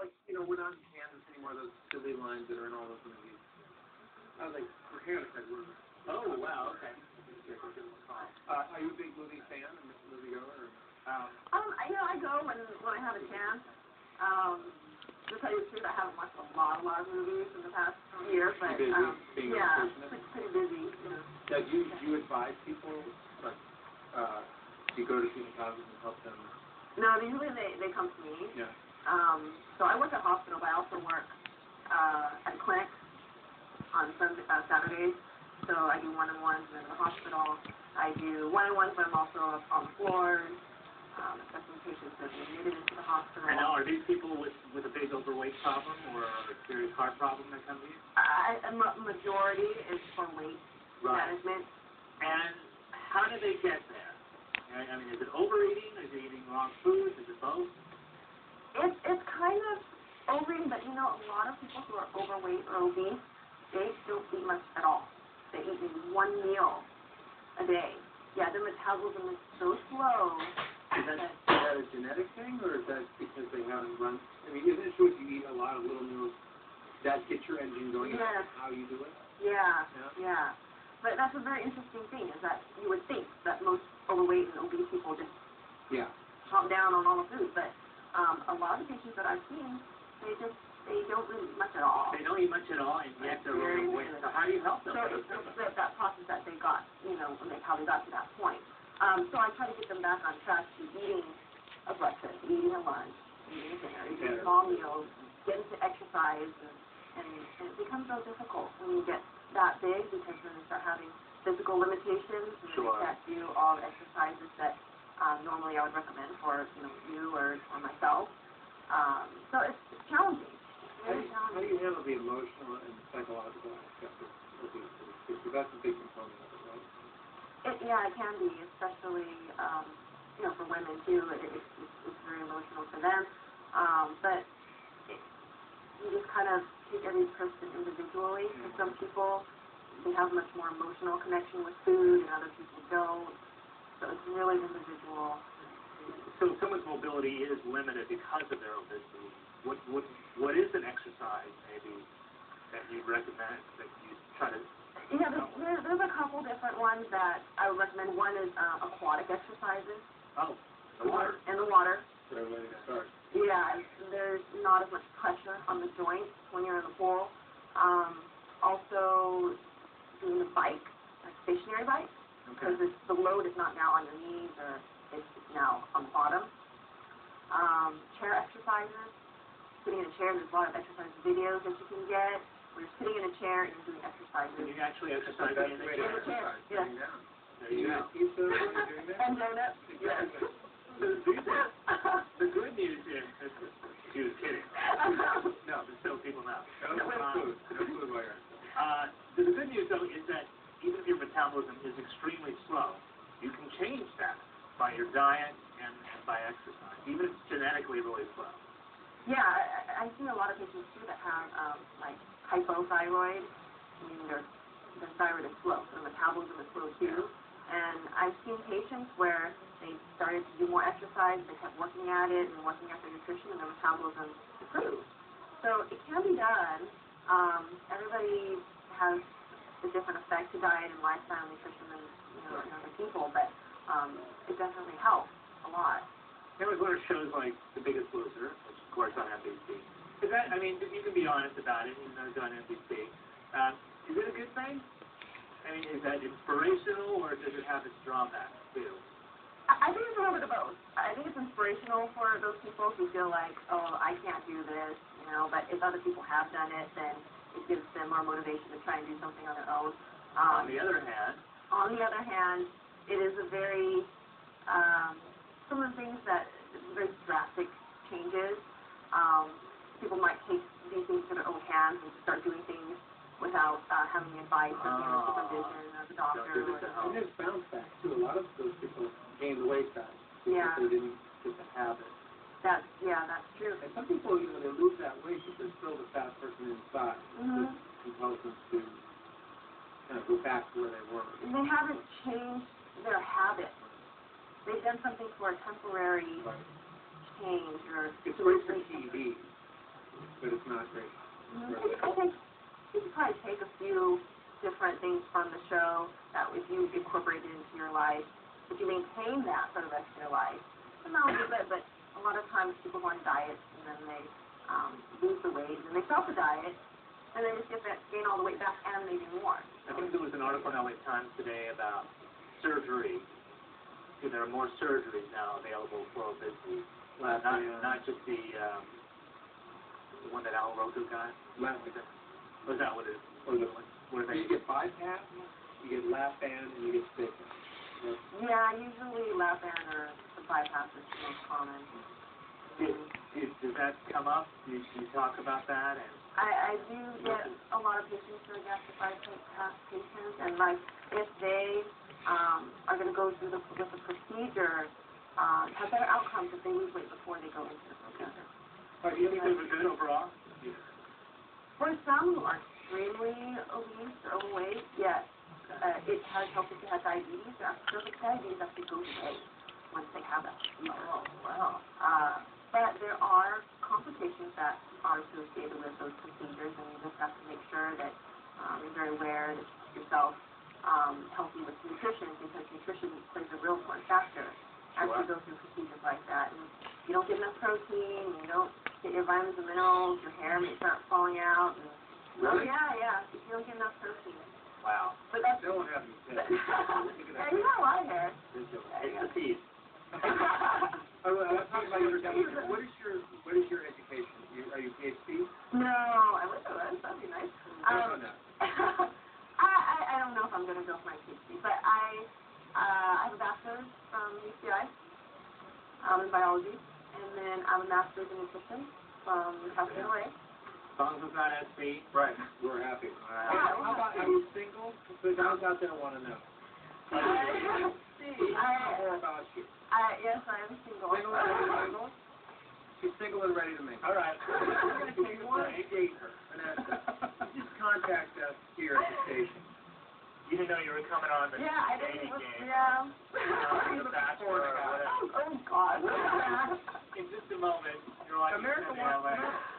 like, we're not in Kansas anymore, those silly lines that are in all those movies. I was like, we're here, I said, we're... Oh, wow, okay. Are you a big movie fan, a movie goer? I go when I have a chance. To tell you the truth, I haven't watched a lot of movies in the past year, but yeah, pretty busy. Do you advise people, like, do you go to senior houses and help them? No, usually they come to me. Yeah. So I work at a hospital, but I also work at a clinic on Saturdays. So I do one-on-ones in the hospital. I do one-on-ones, but I'm also on the floors, assessing patients that are admitted into the hospital. And now, are these people with a big overweight problem or a serious heart problem that come to you? A majority is for weight management. And how do they get there? I mean, is it overeating? Is it eating wrong foods? Is it both? It's kind of overeating, but a lot of people who are overweight or obese, they don't eat much at all. They eat maybe one meal a day. Yeah, their metabolism is so slow. Is that a genetic thing, or is that because they haven't run? I mean, isn't it true if you eat a lot of little meals, that gets your engine going? Yes. That's how you do it? Yeah. But that's a very interesting thing, is that you would think that most overweight and obese people just chomp down on all the food, but a lot of the patients that I've seen, they don't really eat much at all. They don't eat much at all, and yet they're overweight. So how do you help them? So it's that process that they got, how they got to that point. So I try to get them back on track to eating a breakfast, eating a lunch, eating a dinner, eating small meals, getting to exercise, and it becomes so difficult when you get that big, because then they start having physical limitations, and they can't do all the exercises that normally I would recommend for you or myself. So it's challenging. How do you handle the emotional and psychological aspect of obesity? Because that's a big component of it, right? It can be, especially for women too. It's very emotional for them. But you just kind of take every person individually. For some people, they have much more emotional connection with food, and other people don't. So it's really individual. So someone's mobility is limited because of their obesity. What is an exercise maybe that you recommend, that you try to? Yeah, there's a couple different ones that I would recommend. One is aquatic exercises. Oh, the water. In the water. Good way to start. Yeah, there's not as much pressure on the joints when you're in the pool. Also, doing the bike, like stationary bike, because the load is not now on your knees, or it's now on the bottom. Chair exercises. Sitting in a chair, there's a lot of exercise videos that you can get where you're sitting in a chair and you're doing exercises. Can you actually exercise in the chair? Yes. There you go. And donuts. Yes. The good news is, she was kidding. No, but so people know. No food while you're the good news, though, is that even if your metabolism is extremely slow, you can change that by your diet and by exercise, even if it's genetically really slow. Yeah, I see a lot of patients too that have like hypothyroid, meaning their thyroid is slow, so the metabolism is slow too. And I've seen patients where they started to do more exercise, they kept working at it and working at their nutrition, and their metabolism improved. So it can be done. Everybody has a different effect to diet and lifestyle and nutrition than other people, but it definitely helps a lot. There was one of shows like The Biggest Loser, which of course on NBC. Is that, I mean, you can be honest about it, even though it's on NBC. Is it a good thing? I mean, is that inspirational, or does it have its drawbacks too? I think it's a little bit of both. I think it's inspirational for those people who feel like, oh, I can't do this, but if other people have done it, then it gives them more motivation to try and do something on their own. On the other hand, it is a very, some of the things that, very drastic changes. People might take these things to their own hands and start doing things without having advice or supervision of the doctor. And there's bounce back too. A lot of those people gain the weight back because they didn't get the habit. That's true. And some people, they lose that weight, but there's still the fat person inside. Which compels them to kind of go back to where they were. And they haven't changed their habits. They've done something for a temporary change or it's a race for TV. things from the show that if you incorporate it into your life, if you maintain that for the rest of your life, then that would be good. But a lot of times people go on diets and then they lose the weight and then they stop the diet and they just gain all the weight back and they do more. I think there was an article in LA Times today about surgery. There are more surgeries now available for obesity. Not just the one that Al Roker got. Was that what it is? What are they? You get bypass, you get lap band, and you get stiffness. Yeah, usually lap band or the bypass is the most common. Does that come up? Do you talk about that? And I do get a lot of patients who are gastric bypass patients, and like if they are going to go through with the procedure, have better outcomes if they lose weight before they go into the procedure. do you think they were good overall? For some who are extremely obese or overweight, yes, it has helped if they have diabetes. Diabetes actually goes away once they have that procedure. Oh, wow. But there are complications that are associated with those procedures, and you just have to make sure that you're very aware that yourself healthy with nutrition, because nutrition plays a real important factor as you go through procedures like that. And if you don't get enough protein, you don't get your vitamins and minerals, your hair may start falling out. And, Really? Yeah, if you don't get enough protein. Wow. But that's... That won't happen. Yeah, you got a lot of hair. It's the feed. Let's talk about your education. What is your education? Are you PhD? No, I wish I was. That'd be nice. I don't know if I'm going to go for my PhD, but I have a bachelor's from UCI in biology, and then I have a master's in nutrition from UCLA. As long as it's not SB. Right. We're happy. How about, are you single? The guys out there want to know. More about you. Yes, I am single. Single and ready to mingle? She's single and ready to mingle. All right. If you want to date her, Vanessa, just contact us here at the station. You didn't know you were coming on the dating game. Yeah. The Bachelor or whatever. Oh, God. In just a moment, you're watching America wants to know.